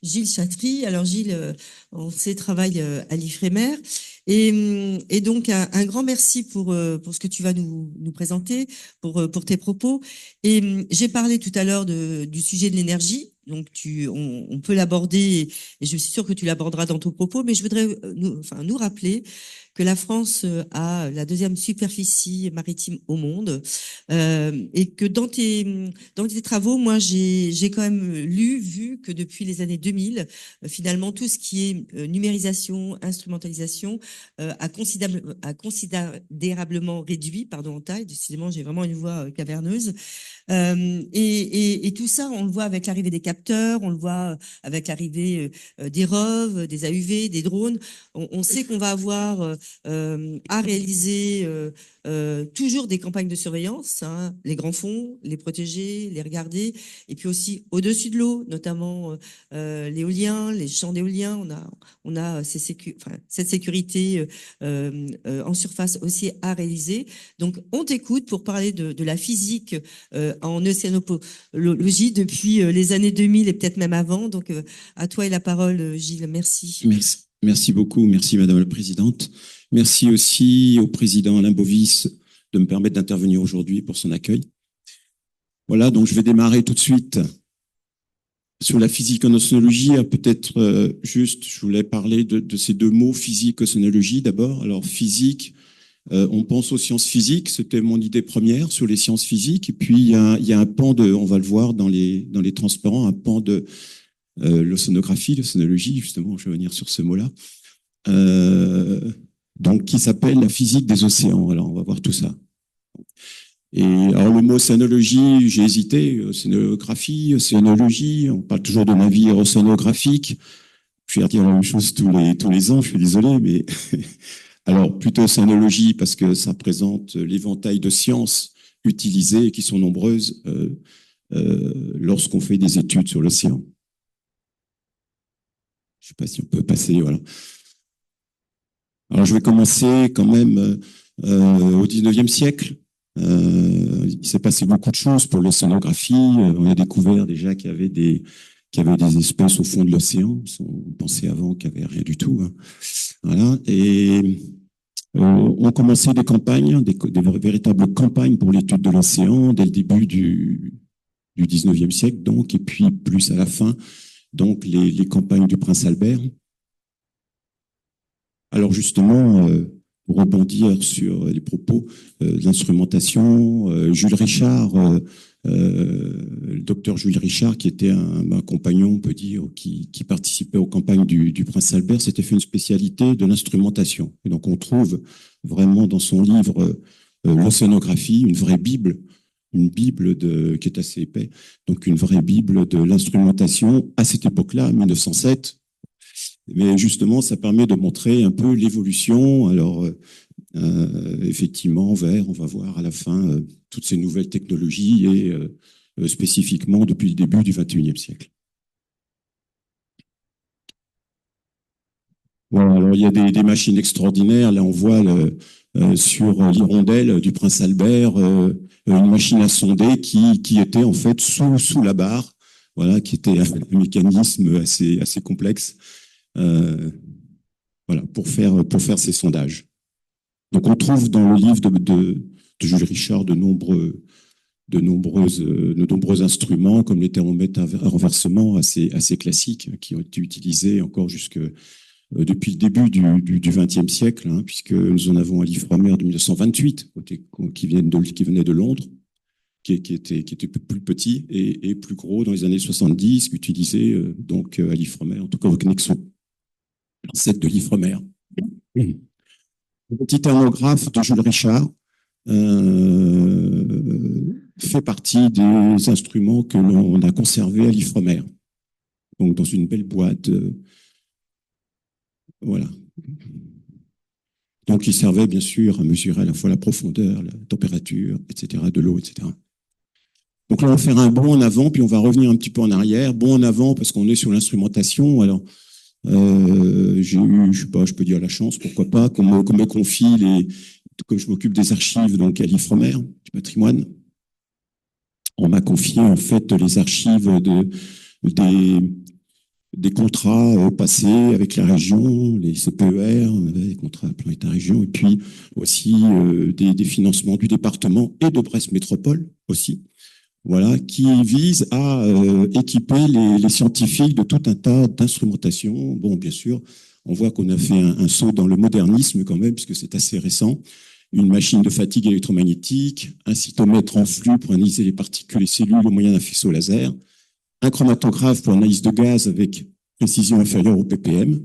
Gilles Chatry. Alors Gilles, on sait, travaille à l'Ifremer. Et donc, un grand merci pour ce que tu vas nous présenter, pour tes propos. Et j'ai parlé tout à l'heure du sujet de l'énergie. Donc, on peut l'aborder et je suis sûre que tu l'aborderas dans ton propos, mais je voudrais nous rappeler que la France a la deuxième superficie maritime au monde et que dans tes travaux, moi, j'ai quand même vu que depuis les années 2000, finalement, tout ce qui est numérisation, instrumentalisation a considérablement réduit, pardon, en taille. Décidément, j'ai vraiment une voix caverneuse. Et tout ça, on le voit avec l'arrivée des capteurs, on le voit avec l'arrivée des ROV, des AUV, des drones. On sait qu'on va avoir à réaliser toujours des campagnes de surveillance, hein, les grands fonds, les protéger, les regarder, et puis aussi au-dessus de l'eau, notamment l'éolien, les champs d'éolien. On a cette sécurité en surface aussi à réaliser. Donc, on t'écoute pour parler de la physique en océanopologie depuis les années 2000 et peut-être même avant. Donc, à toi et la parole, Gilles. Merci. Merci beaucoup. Merci, Madame la Présidente. Merci aussi au Président Alain Bovis de me permettre d'intervenir aujourd'hui pour son accueil. Voilà, donc je vais démarrer tout de suite sur la physique en océanologie. Peut-être juste, je voulais parler de ces deux mots, physique, océanologie d'abord. Alors, physique, on pense aux sciences physiques, c'était mon idée première sur les sciences physiques. Et puis, il y a un pan on va le voir dans les transparents, un pan de l'océanographie, l'océanologie, justement, je vais venir sur ce mot-là, donc qui s'appelle la physique des océans. Alors, on va voir tout ça. Et alors, le mot océanologie, j'ai hésité, océanographie, océanologie, on parle toujours de navire océanographique. Je vais dire la même chose tous les ans, je suis désolé, mais alors plutôt océanologie parce que ça présente l'éventail de sciences utilisées et qui sont nombreuses lorsqu'on fait des études sur l'océan. Je ne sais pas si on peut passer, voilà. Alors je vais commencer quand même au 19e siècle. Il s'est passé beaucoup de choses pour l'océanographie. On a découvert déjà qu'il y avait des espèces au fond de l'océan. On pensait avant qu'il n'y avait rien du tout. Hein. Voilà. Et on commençait des campagnes, des véritables campagnes pour l'étude de l'océan dès le début du 19e siècle, donc, et puis plus à la fin, donc les campagnes du Prince Albert. Alors justement, pour rebondir sur les propos de l'instrumentation, Jules Richard, le docteur Jules Richard, qui était un compagnon, on peut dire, qui participait aux campagnes du Prince Albert, s'était fait une spécialité de l'instrumentation. Et donc on trouve vraiment dans son livre l'océanographie, une vraie Bible, une Bible qui est assez épais, donc une vraie Bible de l'instrumentation à cette époque-là, 1907. Mais justement, ça permet de montrer un peu l'évolution. Alors, effectivement, on va voir à la fin toutes ces nouvelles technologies et spécifiquement depuis le début du XXIe siècle. Voilà, alors il y a des machines extraordinaires. Là, on voit sur l'hirondelle du Prince Albert une machine à sonder qui était en fait sous la barre, voilà, qui était un mécanisme assez complexe. Voilà, pour faire ces sondages. Donc, on trouve dans le livre de Jules Richard de nombreux instruments, comme les thermomètres à renversement assez classiques, qui ont été utilisés encore depuis le début du XXe siècle, hein, puisque nous en avons un l'Ifremer de 1928, qui venait de Londres, qui était plus petit et plus gros dans les années 70, utilisé donc à l'Ifremer, en tout cas au Knexon. L'ancêtre de l'Ifremer. Le petit thermographe de Jules Richard fait partie des instruments que l'on a conservés à l'Ifremer. Donc, dans une belle boîte. Voilà. Donc, il servait bien sûr à mesurer à la fois la profondeur, la température, etc., de l'eau, etc. Donc là, on va faire un bond en avant, puis on va revenir un petit peu en arrière. Bond en avant parce qu'on est sur l'instrumentation. Alors, j'ai eu, je sais pas, je peux dire la chance, pourquoi pas, qu'on me confie comme je m'occupe des archives donc à l'Ifremer, du patrimoine, on m'a confié en fait les archives des contrats passés avec la région, les CPER, les contrats plan État-région, et puis aussi des financements du département et de Brest Métropole aussi, voilà, qui visent à équiper les scientifiques de tout un tas d'instrumentations. Bon, bien sûr, on voit qu'on a fait un saut dans le modernisme quand même, puisque c'est assez récent. Une machine de fatigue électromagnétique, un cytomètre en flux pour analyser les particules et cellules au moyen d'un faisceau laser, un chromatographe pour analyse de gaz avec précision inférieure au ppm,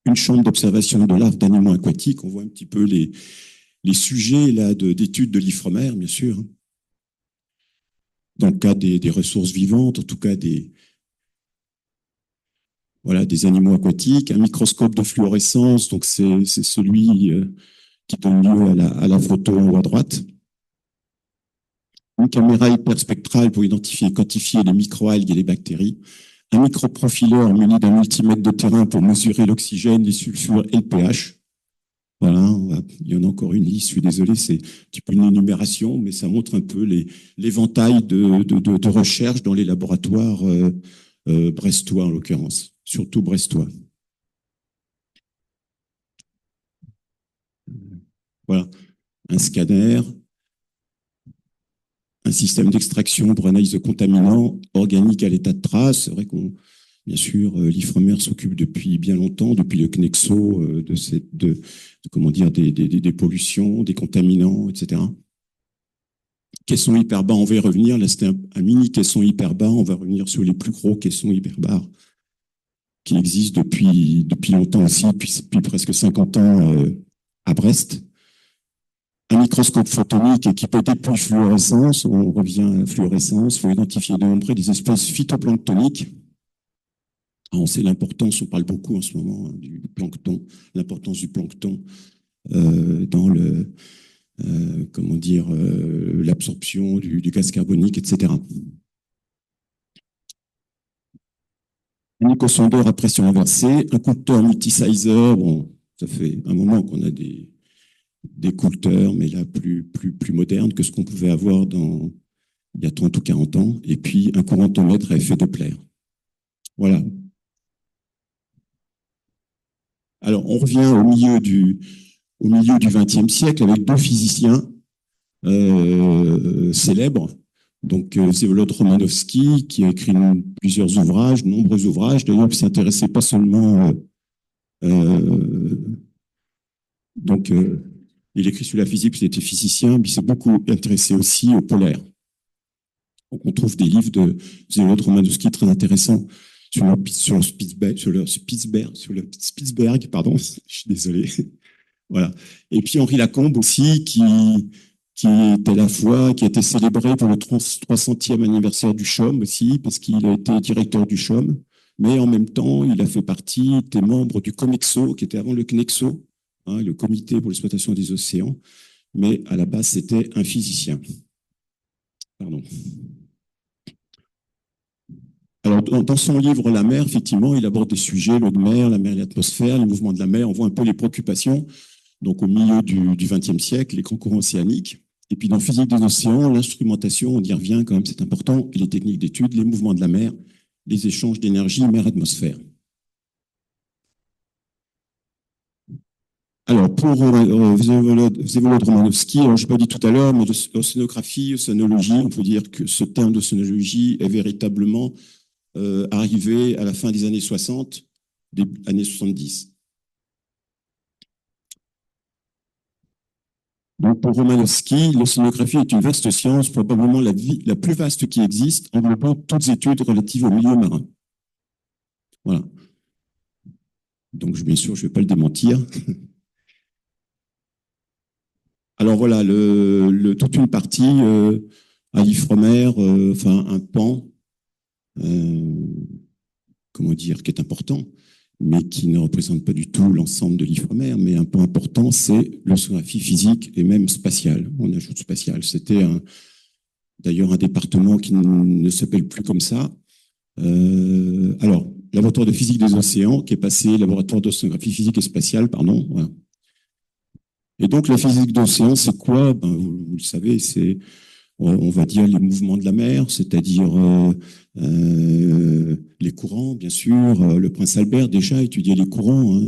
une chambre d'observation de larves d'animaux aquatiques. On voit un petit peu les sujets là d'études de l'IFREMER, bien sûr. Dans le cas des ressources vivantes, en tout cas des animaux aquatiques, un microscope de fluorescence, donc c'est celui qui donne lieu à la photo en haut à droite. Une caméra hyperspectrale pour identifier et quantifier les microalgues et les bactéries. Un microprofileur muni d'un multimètre de terrain pour mesurer l'oxygène, les sulfures et le pH. Voilà, il y en a encore une liste, je suis désolé, c'est un petit peu une énumération, mais ça montre un peu l'éventail de recherche dans les laboratoires brestois en l'occurrence, surtout brestois. Voilà, un scanner, un système d'extraction pour analyse de contaminants organiques à l'état de trace. C'est vrai qu'on, bien sûr, l'IFREMER s'occupe depuis bien longtemps, depuis le CNEXO, comment dire, des pollutions, des contaminants, etc. Caissons hyperbas, on va y revenir. Là, c'était un mini caisson hyperbas. On va revenir sur les plus gros caissons hyperbars qui existent depuis longtemps aussi, depuis presque 50 ans à Brest. Un microscope photonique équipé d'épuis fluorescence. On revient à la fluorescence. Il faut identifier et dénombrer des espèces phytoplanctoniques. Alors, on sait l'importance, on parle beaucoup en ce moment du plancton, l'importance du plancton dans le, comment dire, l'absorption du gaz carbonique, etc. Un échosondeur à pression inversée, un coulteur multisizer. Bon, ça fait un moment qu'on a des coulteurs, mais là plus modernes que ce qu'on pouvait avoir il y a 30 ou 40 ans. Et puis un courantomètre à effet Doppler. Voilà. Alors, on revient au milieu du XXe siècle avec deux physiciens célèbres. Donc, Vsevolod Romanovsky, qui a écrit plusieurs ouvrages, nombreux ouvrages. D'ailleurs, il s'intéressait pas seulement... il écrit sur la physique, il était physicien, mais il s'est beaucoup intéressé aussi au polaire. Donc, on trouve des livres de Vsevolod Romanovsky très intéressants sur le Spitzberg, pardon, je suis désolé. Voilà. Et puis Henri Lacombe aussi, qui est à la fois, qui a été célébré pour le 300e anniversaire du CHUM aussi, parce qu'il a été directeur du CHUM, mais en même temps, il a fait partie des membres du COMEXO, qui était avant le CNEXO, hein, le Comité pour l'exploitation des océans, mais à la base, c'était un physicien. Pardon. Alors, dans son livre La mer, effectivement, il aborde des sujets, l'eau de mer, la mer et l'atmosphère, les mouvements de la mer. On voit un peu les préoccupations. Donc, au milieu du XXe siècle, les grands courants océaniques. Et puis, dans Physique des océans, l'instrumentation, on y revient quand même, c'est important, et les techniques d'étude, les mouvements de la mer, les échanges d'énergie, mer-atmosphère. Alors, pour Vsevolod Romanovsky, je n'ai pas dit tout à l'heure, mais l'océanographie, océanologie, on peut dire que ce terme d'océanologie est véritablement arrivé à la fin des années 60, des années 70. Donc, pour Romanovsky, l'océanographie est une vaste science, probablement la plus vaste qui existe, englobant toutes études relatives au milieu marin. Voilà. Donc, bien sûr, je ne vais pas le démentir. Alors voilà, toute une partie à l'IFREMER, enfin un pan, comment dire, qui est important, mais qui ne représente pas du tout l'ensemble de l'IFREMER, mais un point important, c'est l'océanographie physique et même spatiale. On ajoute spatiale. C'était d'ailleurs un département qui ne s'appelle plus comme ça. Alors, laboratoire de physique des océans, qui est passé laboratoire d'océanographie physique et spatiale, pardon. Voilà. Et donc, la physique d'océan, c'est quoi? Ben, vous le savez, c'est, on va dire, les mouvements de la mer, c'est-à-dire les courants, bien sûr. Le prince Albert déjà étudiait les courants. Hein,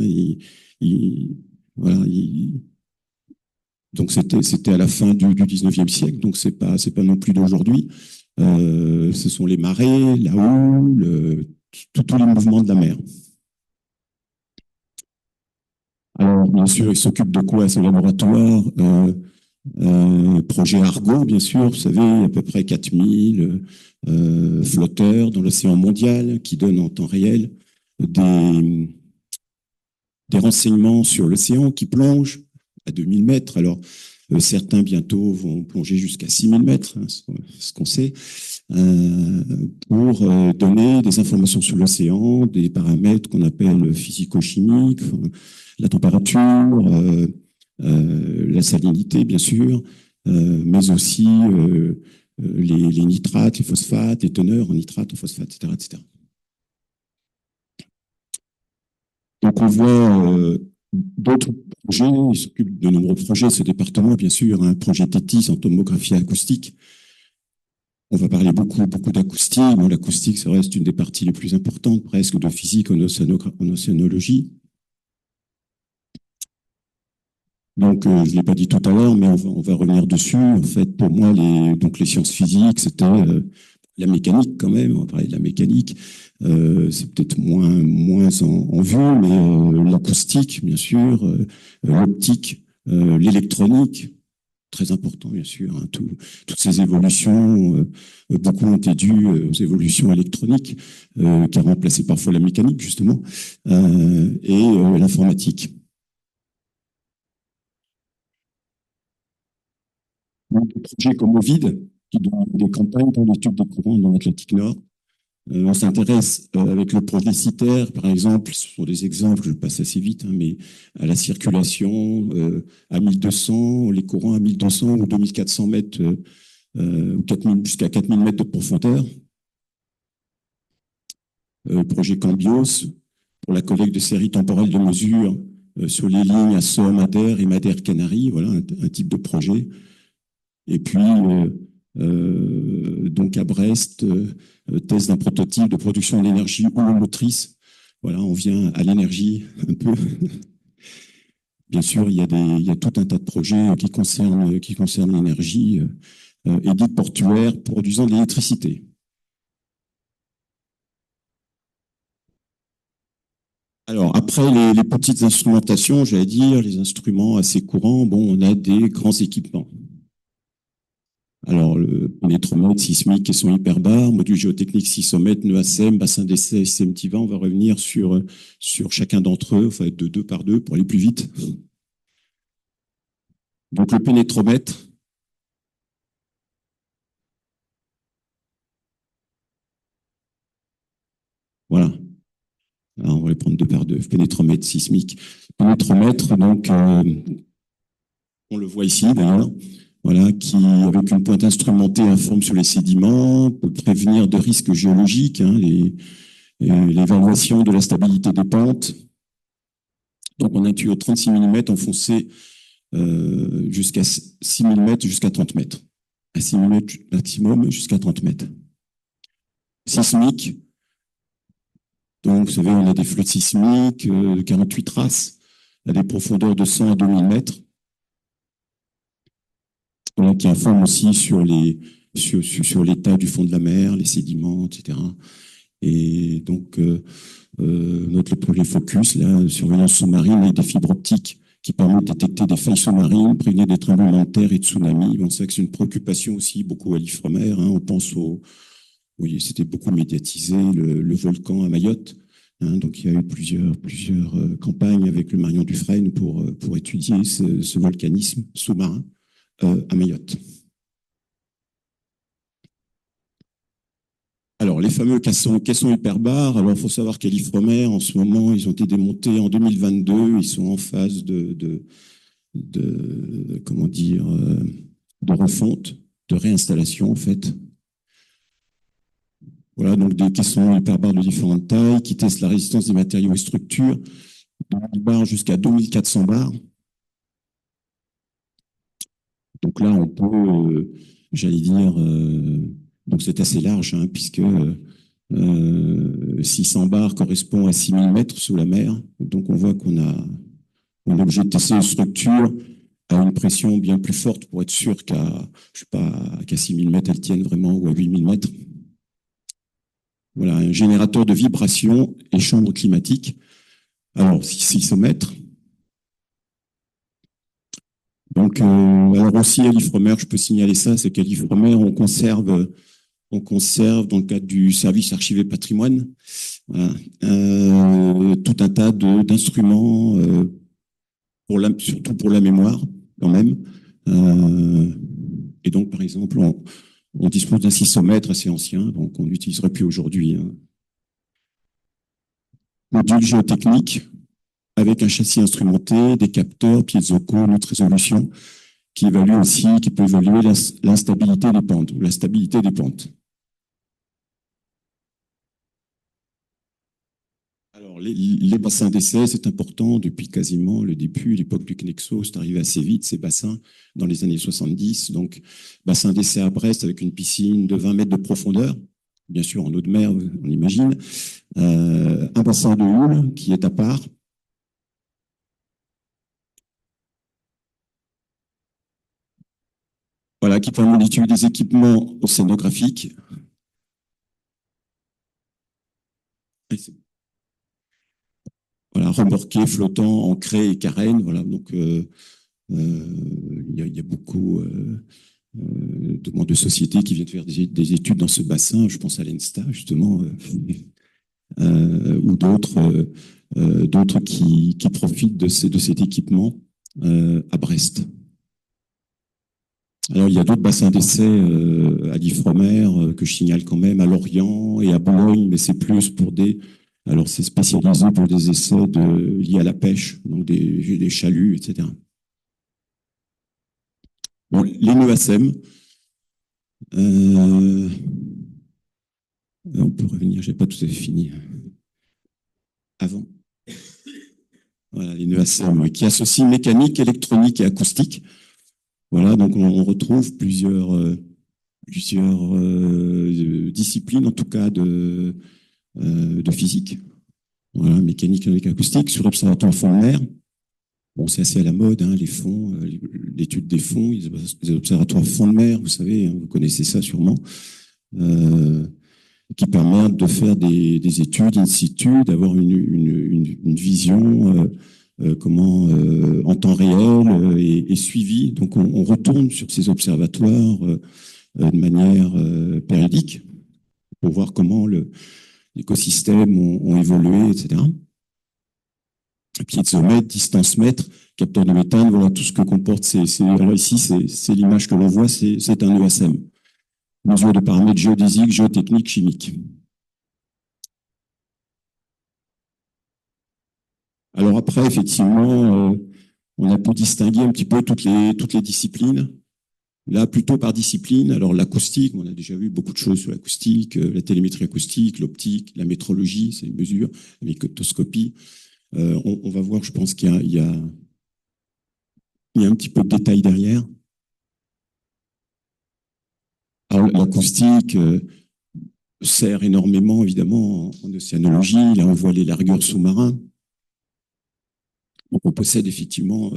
voilà, donc c'était à la fin du 19e siècle, donc c'est pas non plus d'aujourd'hui. Ce sont les marées, la houle, tous les mouvements de la mer. Alors, bien sûr, il s'occupe de quoi ce laboratoire? Projet Argo, bien sûr, vous savez, à peu près 4000 flotteurs dans l'océan mondial qui donnent en temps réel des, des renseignements sur l'océan qui plonge à 2000 mètres. Alors, certains bientôt vont plonger jusqu'à 6000 mètres, hein, ce qu'on sait, pour donner des informations sur l'océan, des paramètres qu'on appelle physico-chimiques, la température, la salinité, bien sûr, mais aussi les nitrates, les phosphates, les teneurs en nitrates, en phosphates, etc., etc. Donc, on voit d'autres projets, il s'occupe de nombreux projets, ce département, bien sûr, un projet TETIS en tomographie acoustique. On va parler beaucoup d'acoustique. Bon, l'acoustique, ça reste une des parties les plus importantes, presque, de physique en océanologie. Donc, je ne l'ai pas dit tout à l'heure, mais on va revenir dessus. En fait, pour moi, les sciences physiques, c'était la mécanique quand même. On va parler de la mécanique. C'est peut-être moins en vue, mais l'acoustique, bien sûr, l'optique, l'électronique, très important, bien sûr. Hein, toutes ces évolutions, beaucoup ont été dues aux évolutions électroniques, qui a remplacé parfois la mécanique, justement, et l'informatique. Des projets comme Ovid, qui ont des campagnes pour l'étude des courants dans l'Atlantique Nord. On s'intéresse avec le projet CITER, par exemple, ce sont des exemples, je passe assez vite, hein, mais à la circulation à 1200, les courants à 1200 ou 2400 mètres, jusqu'à 4000 mètres de profondeur. Projet Cambios, pour la collecte de séries temporelles de mesures sur les lignes à Somme, Madère et Madère-Canaries, voilà un type de projet. Et puis, donc à Brest, test d'un prototype de production d'énergie holomotrice. Voilà, on vient à l'énergie un peu. Bien sûr, il y a tout un tas de projets qui concernent l'énergie et dite portuaire produisant de l'électricité. Alors, après les petites instrumentations, j'allais dire, les instruments assez courants, bon, on a des grands équipements. Alors, le pénétromètre sismique et son hyperbare, module géotechnique sismomètre, nœud ASEM, bassin d'essai, SMTIVA, on va revenir sur chacun d'entre eux, enfin, de deux par deux pour aller plus vite. Donc, le pénétromètre. Voilà. Alors, on va les prendre deux par deux. Pénétromètre sismique. Pénétromètre, donc, on le voit ici d'ailleurs. Voilà, qui, avec une pointe instrumentée, informe sur les sédiments, peut prévenir de risques géologiques, hein, l'évaluation de la stabilité des pentes. Donc, on a un tuyau de 36 mm enfoncé jusqu'à 6 mm jusqu'à 30 mètres. À 6 mm maximum jusqu'à 30 mètres. Sismique. Donc, vous savez, on a des flottes sismiques de 48 traces à des profondeurs de 100 à 2000 mètres. Voilà, qui informe aussi sur l'état du fond de la mer, les sédiments, etc. Et donc, notre projet Focus, là, surveillance sous-marine avec des fibres optiques qui permettent de détecter des failles sous-marines, prévenir des tremblements de terre et de tsunamis. On sait que c'est une préoccupation aussi beaucoup à l'Ifremer. Hein. On pense oui, c'était beaucoup médiatisé, le volcan à Mayotte. Hein. Donc, il y a eu plusieurs campagnes avec le Marion Dufresne pour étudier ce volcanisme sous-marin à Mayotte. Alors, les fameux caissons hyperbares, alors il faut savoir qu'à l'Ifremer, en ce moment, ils ont été démontés en 2022, ils sont en phase de comment dire, de refonte, de réinstallation, en fait. Voilà, donc des caissons hyperbares de différentes tailles qui testent la résistance des matériaux et structures, de 1000 bars jusqu'à 2400 bars. Donc là, on peut, j'allais dire, Donc c'est assez large, hein, puisque 600 bars correspond à 6000 mètres sous la mer. Donc on voit on est obligé de tester une structure à une pression bien plus forte pour être sûr je sais pas, qu'à 6000 mètres, elle tienne vraiment, ou à 8000 mètres. Voilà, un générateur de vibration et chambre climatique. Alors, 600 mètres. Donc, alors aussi à l'Ifremer, je peux signaler ça, c'est qu'à l'Ifremer, on conserve dans le cadre du service archivé patrimoine, voilà, tout un tas d'instruments, surtout pour la mémoire, quand même. Et donc, par exemple, on dispose d'un 600 mètres assez ancien, donc on n'utiliserait plus aujourd'hui. Hein. Module géotechnique avec un châssis instrumenté, des capteurs, piezo-co, haute résolution, qui peut évaluer l'instabilité des pentes, ou la stabilité des pentes. Alors, les bassins d'essai, c'est important depuis quasiment le début, l'époque du Knexo, c'est arrivé assez vite, ces bassins, dans les années 70. Donc, bassin d'essai à Brest avec une piscine de 20 mètres de profondeur, bien sûr en eau de mer, on imagine. Un bassin de houle qui est à part. Voilà, qui permet d'étudier des équipements océanographiques. Voilà, remorqué, flottant, ancré et carène. Voilà, donc il y a beaucoup de sociétés qui viennent faire des études dans ce bassin. Je pense à l'ENSTA, justement, ou d'autres qui profitent de cet équipement à Brest. Alors, il y a d'autres bassins d'essai à l'Ifremer que je signale quand même, à Lorient et à Boulogne, mais c'est plus alors, c'est spécialisé pour des essais liés à la pêche, donc des chaluts, etc. Bon, les nœuds ASEM. On peut revenir, je n'ai pas tout à fait fini. Avant. Voilà, les nœuds ASEM, qui associent mécanique, électronique et acoustique. Voilà, donc on retrouve plusieurs disciplines, en tout cas de physique. Voilà, mécanique et acoustique sur l'observatoire fond de mer. Bon, c'est assez à la mode, hein, les fonds, l'étude des fonds, les observatoires fond de mer, vous savez, hein, vous connaissez ça sûrement, qui permettent de faire des études in situ, d'avoir une vision en temps réel et suivi. Donc, on retourne sur ces observatoires de manière périodique pour voir comment l'écosystème ont évolué, etc. Piézomètre, distance mètre, capteur de méthane, voilà tout ce que comporte alors ici, c'est l'image que l'on voit, c'est un ESM. Mesure de paramètres géodésiques, géotechniques, chimiques. Alors après, effectivement, on a pu distinguer un petit peu toutes les disciplines. Là, plutôt par discipline. Alors l'acoustique, on a déjà vu beaucoup de choses sur l'acoustique, la télémétrie acoustique, l'optique, la métrologie, c'est une mesure, la mécotoscopie. On va voir, je pense qu'il y a un petit peu de détail derrière. Alors l'acoustique sert énormément, évidemment, en océanologie. Là, on voit les largeurs sous-marins. Donc, on possède effectivement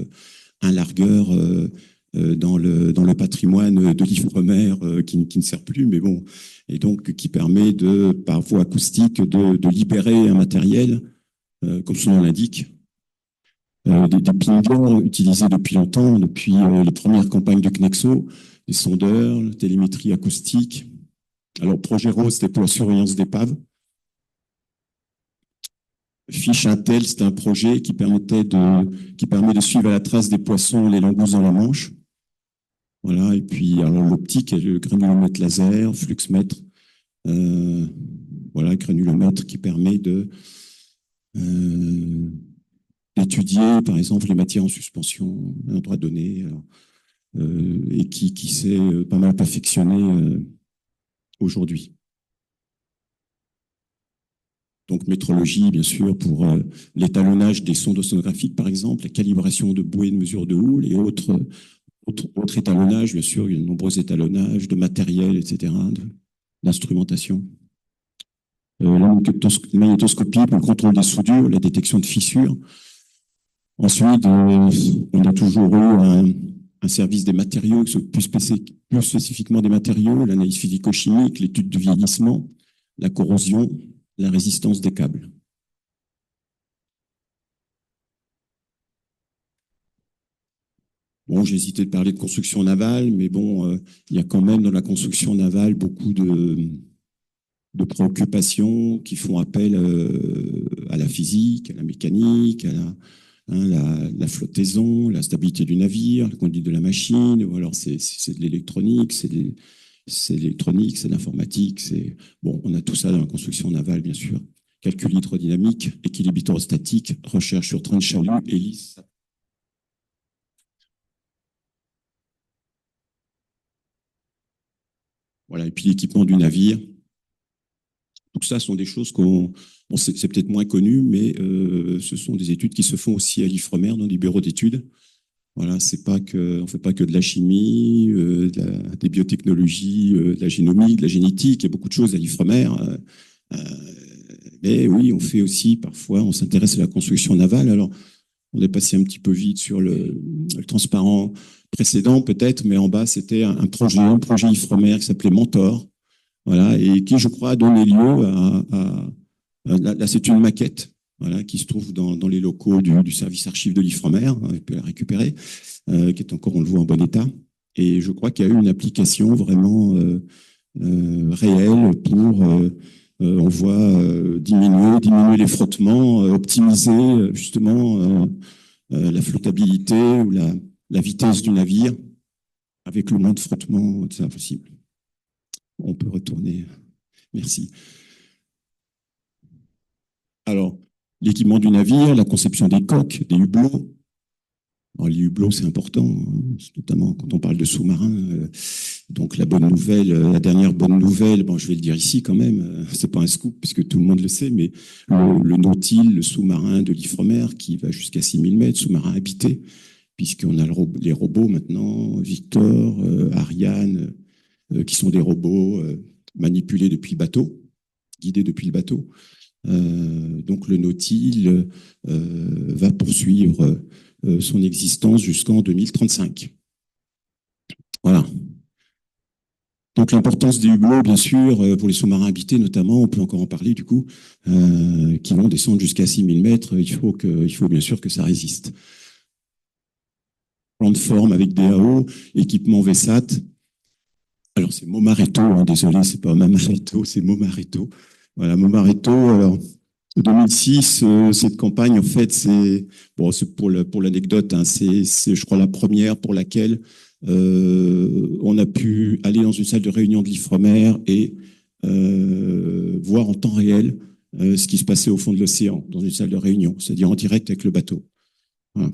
un largueur dans le patrimoine de l'Ifremer qui ne sert plus, mais bon, et donc qui permet par voie acoustique de libérer un matériel, comme son nom l'indique, des pingers utilisés depuis longtemps, depuis les premières campagnes du CNEXO, des sondeurs, la télémétrie acoustique. Alors, Projet Rose, c'était pour la surveillance d'épave. Fiche Intel, c'est un projet qui permet de suivre à la trace des poissons, les langoustes dans la Manche. Voilà, et puis l'optique, le granulomètre laser, fluxmètre, voilà, granulomètre qui permet d'étudier, par exemple, les matières en suspension à un endroit donné, et qui s'est pas mal perfectionné aujourd'hui. Donc, métrologie, bien sûr, pour l'étalonnage des sondes océanographiques, par exemple, la calibration de bouées de mesure de houle et autres étalonnages, bien sûr, il y a de nombreux étalonnages de matériel, etc., l'instrumentation. La magnétoscopie pour le contrôle des soudures, la détection de fissures. Ensuite, on a toujours eu un service des matériaux, plus spécifiquement des matériaux, l'analyse physico-chimique, l'étude du vieillissement, la corrosion, la résistance des câbles. Bon, j'ai hésité de parler de construction navale, mais bon, il y a quand même dans la construction navale beaucoup de préoccupations qui font appel à la physique, à la mécanique, à la flottaison, la stabilité du navire, la conduite de la machine. Ou alors c'est de l'électronique, c'est l'électronique, c'est l'informatique. Bon, on a tout ça dans la construction navale, bien sûr. Calcul hydrodynamique, équilibre hydrostatique, recherche sur train de chalut, hélice. Voilà, et puis l'équipement du navire. Tout ça sont des choses c'est peut-être moins connu, mais ce sont des études qui se font aussi à l'IFREMER, dans des bureaux d'études. Voilà, on ne fait pas que de la chimie, des biotechnologies, de la génomique, de la génétique. Il y a beaucoup de choses à l'IFREMER. Mais oui, on fait aussi parfois, on s'intéresse à la construction navale. Alors, on est passé un petit peu vite sur le transparent précédent, peut-être, mais en bas, c'était un projet IFREMER qui s'appelait Mentor. Voilà, et qui, je crois, a donné lieu là, c'est une maquette, voilà, qui se trouve dans les locaux du service archive de l'IFREMER, on peut la récupérer, qui est encore, on le voit, en bon état. Et je crois qu'il y a eu une application vraiment réelle pour, on voit, diminuer les frottements, optimiser justement la flottabilité ou la vitesse du navire avec le moins de frottements possible. On peut retourner. Merci. Alors, l'équipement du navire, la conception des coques, des hublots. Alors, les hublots, c'est important, notamment quand on parle de sous-marins. Donc, la dernière bonne nouvelle, bon, je vais le dire ici quand même, c'est pas un scoop puisque tout le monde le sait, mais le Nautile, le sous-marin de l'IFREMER qui va jusqu'à 6000 mètres, sous-marin habité, puisqu'on a les robots maintenant, Victor, Ariane, qui sont des robots manipulés depuis le bateau, guidés depuis le bateau. Donc le Nautile va poursuivre son existence jusqu'en 2035. Voilà. Donc l'importance des hublots, bien sûr, pour les sous-marins habités notamment, on peut encore en parler du coup, qui vont descendre jusqu'à 6000 mètres, il faut bien sûr que ça résiste. Plan de forme avec DAO, équipement VSAT. Alors c'est Momaretto, hein, désolé, c'est pas Mamaretto, c'est Momaretto. Voilà, Momaretto. Alors 2006, cette campagne, en fait, c'est pour l'anecdote, hein, c'est je crois la première pour laquelle on a pu aller dans une salle de réunion de l'IFREMER et voir en temps réel ce qui se passait au fond de l'océan, dans une salle de réunion, c'est-à-dire en direct avec le bateau. Voilà.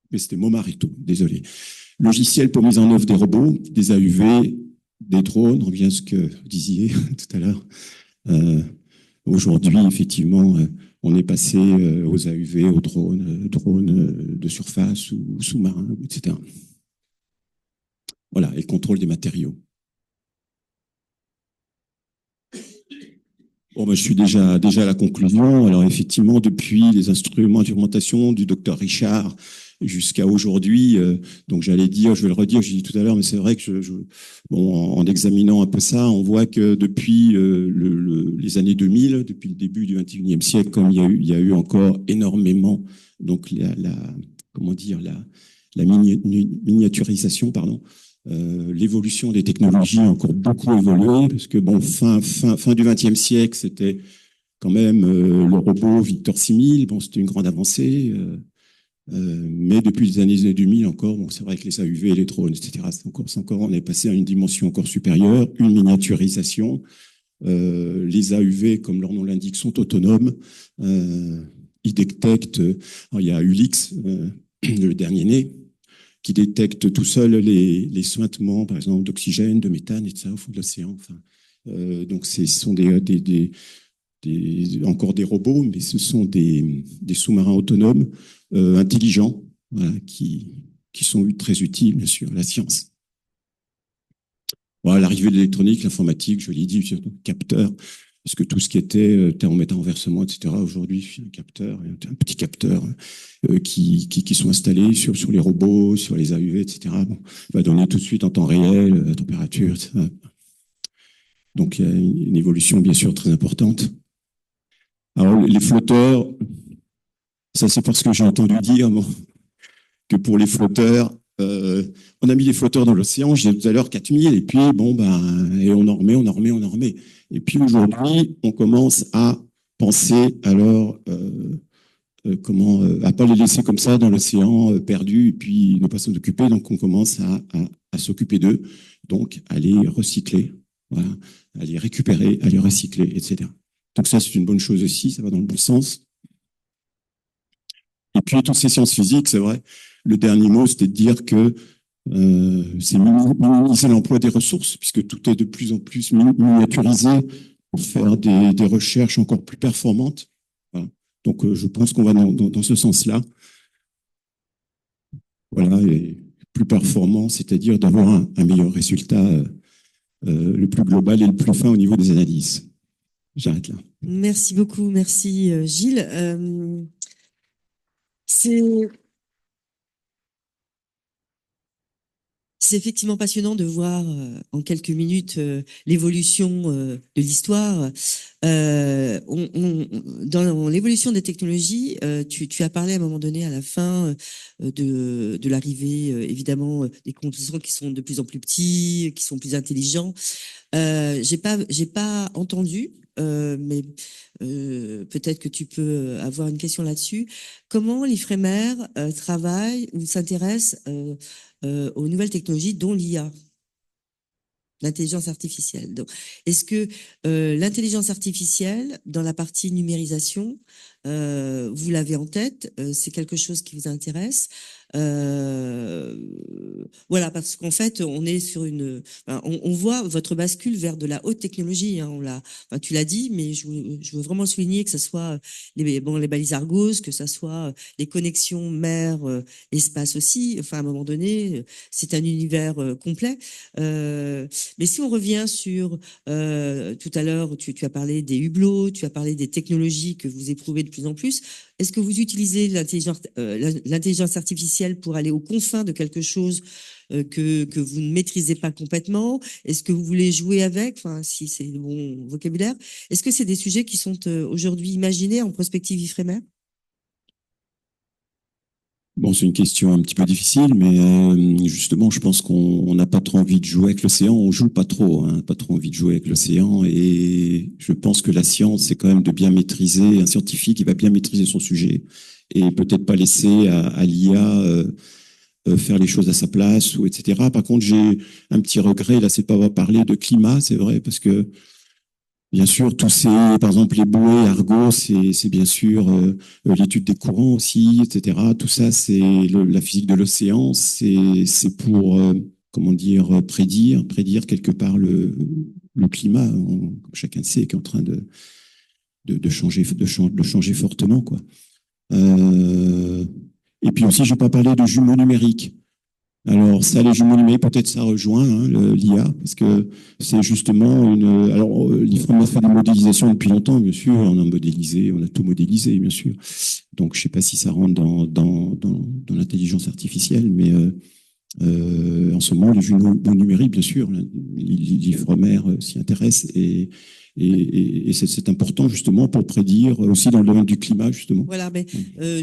Mais c'était Momaretto, désolé. Logiciel pour mise en œuvre des robots, des AUV, des drones, on revient à ce que vous disiez tout à l'heure. Aujourd'hui, effectivement, on est passé aux AUV, aux drones de surface ou sous-marins, etc. Voilà, et le contrôle des matériaux. Bon, je suis déjà à la conclusion. Alors, effectivement, depuis les instruments d'instrumentation du docteur Richard jusqu'à aujourd'hui, donc j'allais dire, je vais le redire, j'ai dit tout à l'heure, mais c'est vrai que en examinant un peu ça, on voit que depuis les années 2000, depuis le début du XXIe siècle, comme il y a eu encore énormément, donc la miniaturisation, pardon. L'évolution des technologies a encore beaucoup évolué, parce que fin du XXe siècle, c'était quand même le robot Victor 6000, c'était une grande avancée, mais depuis les années 2000 encore, c'est vrai que les AUV, les drones, etc., on est passé à une dimension encore supérieure, une miniaturisation. Les AUV, comme leur nom l'indique, sont autonomes. Ils détectent, il y a Ulix, le dernier né, qui détecte tout seul les suintements, par exemple, d'oxygène, de méthane et de ça au fond de l'océan. Enfin, donc, ce sont encore des robots, mais ce sont des sous-marins autonomes, intelligents, voilà, qui sont très utiles, bien sûr, à la science. Voilà, l'arrivée de l'électronique, l'informatique, je l'ai dit, capteur, parce que tout ce qui était thermomètre à renversement, etc., aujourd'hui, un capteur, un petit capteur qui sont installés sur les robots, sur les AUV, etc., bon, va donner tout de suite en temps réel la température, etc. Donc, il y a une évolution, bien sûr, très importante. Alors, les flotteurs, ça, c'est parce que j'ai entendu dire bon, que pour les flotteurs, on a mis les flotteurs dans l'océan, j'ai dit tout à l'heure 4000, et puis, bon, ben, et on en remet, on en remet, on en remet. Et puis, aujourd'hui, on commence à penser, alors, comment, à pas les laisser comme ça dans l'océan, perdus, et puis ne pas s'en occuper. Donc, on commence à s'occuper d'eux, donc à les recycler, voilà, à les récupérer, à les recycler, etc. Donc, ça, c'est une bonne chose aussi, ça va dans le bon sens. Et puis, toutes ces sciences physiques, c'est vrai, le dernier mot, c'était de dire que c'est minimiser l'emploi des ressources, puisque tout est de plus en plus miniaturisé pour faire des recherches encore plus performantes. Voilà. Donc, je pense qu'on va dans ce sens-là. Voilà, et plus performant, c'est-à-dire d'avoir un meilleur résultat le plus global et le plus fin au niveau des analyses. J'arrête là. Merci beaucoup, merci Gilles. C'est C'est effectivement passionnant de voir en quelques minutes l'évolution de l'histoire. Dans l'évolution des technologies, tu as parlé à un moment donné, à la fin, de l'arrivée, évidemment, des composants qui sont de plus en plus petits, qui sont plus intelligents. J'ai pas entendu, mais peut-être que tu peux avoir une question là-dessus. Comment l'IFREMER travaille ou s'intéresse aux nouvelles technologies, dont l'IA, l'intelligence artificielle. Donc, est-ce que l'intelligence artificielle, dans la partie numérisation, vous l'avez en tête, c'est quelque chose qui vous intéresse? Voilà, parce qu'en fait, on est sur on voit votre bascule vers de la haute technologie. Hein, tu l'as dit, mais je veux vraiment souligner que ce soit les balises Argos, que ce soit les connexions mer, espace aussi. Enfin, à un moment donné, c'est un univers complet. Mais si on revient sur tout à l'heure, tu as parlé des hublots, tu as parlé des technologies que vous éprouvez de plus en plus. Est-ce que vous utilisez l'intelligence artificielle pour aller aux confins de quelque chose que vous ne maîtrisez pas complètement? Est-ce que vous voulez jouer avec, enfin, si c'est le bon vocabulaire? Est-ce que c'est des sujets qui sont aujourd'hui imaginés en prospective IFREMER? Bon, c'est une question un petit peu difficile, mais justement, je pense qu'on n'a pas trop envie de jouer avec l'océan. On joue pas trop, hein, pas trop envie de jouer avec l'océan. Et je pense que la science, c'est quand même de bien maîtriser, un scientifique, il va bien maîtriser son sujet et peut-être pas laisser à l'IA faire les choses à sa place ou etc. Par contre, j'ai un petit regret, là, c'est pas avoir parlé de climat, c'est vrai, parce que bien sûr, tous ces, par exemple, les bouées, Argo, c'est bien sûr l'étude des courants aussi, etc. Tout ça, c'est la physique de l'océan, c'est pour, comment dire, prédire quelque part le climat, comme chacun sait, qui est en train de changer fortement, quoi. Et puis aussi, je vais pas parler de jumeaux numériques. Alors ça, les jumeaux numériques, peut-être ça rejoint l'IA, parce que c'est justement une... Alors l'IFREMER fait des modélisations depuis longtemps, bien sûr, on a modélisé, on a tout modélisé, bien sûr. Donc je ne sais pas si ça rentre dans l'intelligence artificielle, mais en ce moment, les jumeaux numériques, bien sûr, l'IFREMER s'y intéresse et c'est important justement pour prédire aussi dans le domaine du climat, justement. Voilà, mais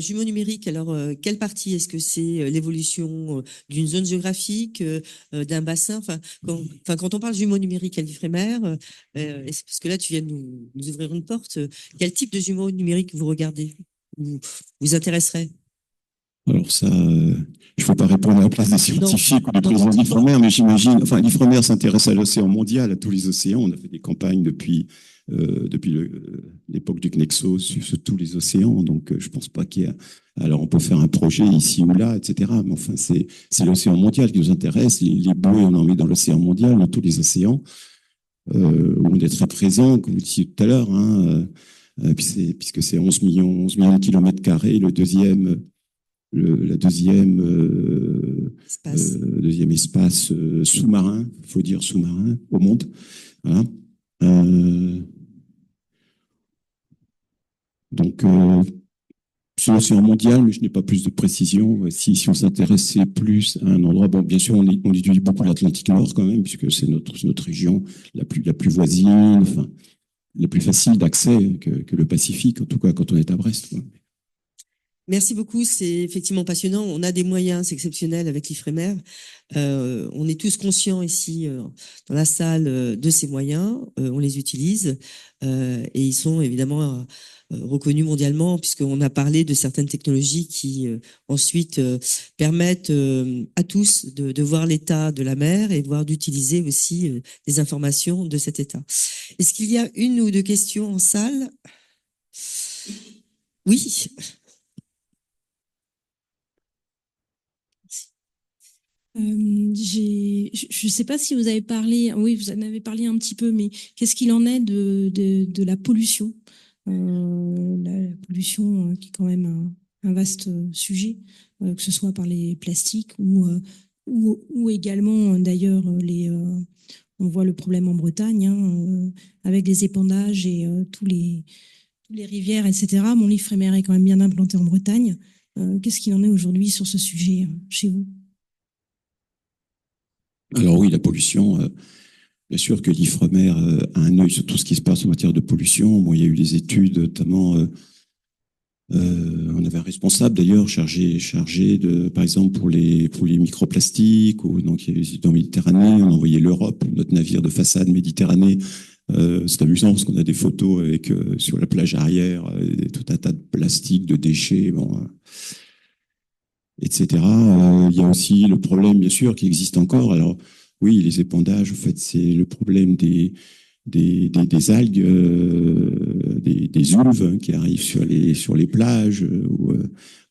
jumeaux numériques, alors quelle partie? Est-ce que c'est l'évolution d'une zone géographique, d'un bassin? Quand on parle jumeaux numériques à l'IFREMER, parce que là, tu viens de nous ouvrir une porte, quel type de jumeaux numériques vous regardez ou vous intéresserait? Alors ça, je ne peux pas répondre à la place des scientifiques ou des présidents de l'IFREMER, mais j'imagine, enfin l'IFREMER s'intéresse à l'océan mondial, à tous les océans. On a fait des campagnes depuis l'époque du CNEXO sur tous les océans, donc je ne pense pas qu'il y a... Alors on peut faire un projet ici ou là, etc. Mais enfin c'est l'océan mondial qui nous intéresse. Les bouées, on en met dans l'océan mondial, dans tous les océans, où on est très présent, comme vous le disiez tout à l'heure, hein, puisque c'est 11 millions de kilomètres carrés, le deuxième la deuxième, deuxième espace sous-marin, il faut dire sous-marin, au monde. Voilà. Donc, c'est l'océan mondial, mais je n'ai pas plus de précision. Si on s'intéressait plus à un endroit, bon, bien sûr, on étudie beaucoup l'Atlantique Nord quand même, puisque c'est notre région la plus voisine, enfin, la plus facile d'accès que le Pacifique, en tout cas quand on est à Brest, quoi. Merci beaucoup, c'est effectivement passionnant. On a des moyens, c'est exceptionnel avec l'IFREMER. On est tous conscients ici dans la salle de ces moyens, on les utilise et ils sont évidemment reconnus mondialement puisqu'on a parlé de certaines technologies qui ensuite permettent à tous de voir l'état de la mer et voire d'utiliser aussi des informations de cet état. Est-ce qu'il y a une ou deux questions en salle? Oui. Je ne sais pas si vous avez parlé, oui, vous en avez parlé un petit peu, mais qu'est-ce qu'il en est de la pollution? La pollution qui est quand même un vaste sujet, que ce soit par les plastiques ou également d'ailleurs on voit le problème en Bretagne hein, avec les épandages et tous les rivières, etc. Mon l'IFREMER est quand même bien implanté en Bretagne. Qu'est-ce qu'il en est aujourd'hui sur ce sujet chez vous? Alors oui, la pollution, bien sûr que l'IFREMER a un œil sur tout ce qui se passe en matière de pollution. Bon, il y a eu des études, notamment, on avait un responsable d'ailleurs chargé de, par exemple, pour les microplastiques, ou donc il y a eu dans Méditerranée, on envoyait l'Europe, notre navire de façade Méditerranée. C'est amusant parce qu'on a des photos avec sur la plage arrière tout un tas de plastique, de déchets, bon, etc. Il y a aussi le problème, bien sûr, qui existe encore. Alors, oui, les épandages, en fait, c'est le problème des algues, des ulves hein, qui arrivent sur les plages. Où,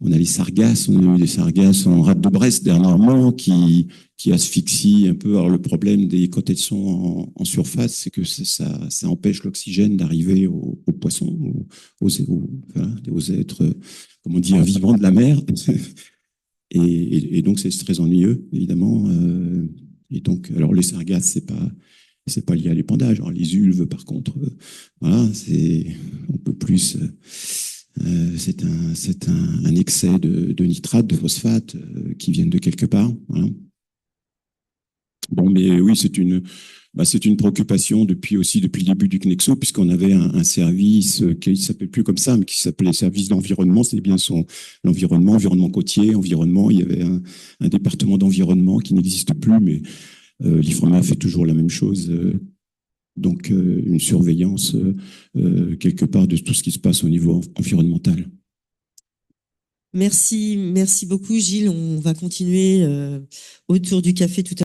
on a les sargasses, on a eu des sargasses en rade de Brest dernièrement qui asphyxient un peu. Alors, le problème quand elles sont en surface, c'est que ça empêche l'oxygène d'arriver aux poissons, aux êtres, comment dire, vivants de la mer. Et donc, c'est très ennuyeux, évidemment. Et donc, alors, les sargasses, c'est pas lié à l'épandage. Alors, les ulves, par contre, voilà, on peut plus, c'est un excès de nitrate, de phosphate, qui viennent de quelque part. Voilà. Bon, mais oui, c'est une préoccupation depuis le début du CNEXO, puisqu'on avait un service qui ne s'appelle plus comme ça, mais qui s'appelait service d'environnement. C'est bien environnement côtier, environnement. Il y avait un département d'environnement qui n'existe plus, mais l'IFREMER fait toujours la même chose. Donc, une surveillance quelque part de tout ce qui se passe au niveau environnemental. Merci beaucoup Gilles. On va continuer autour du café tout à l'heure.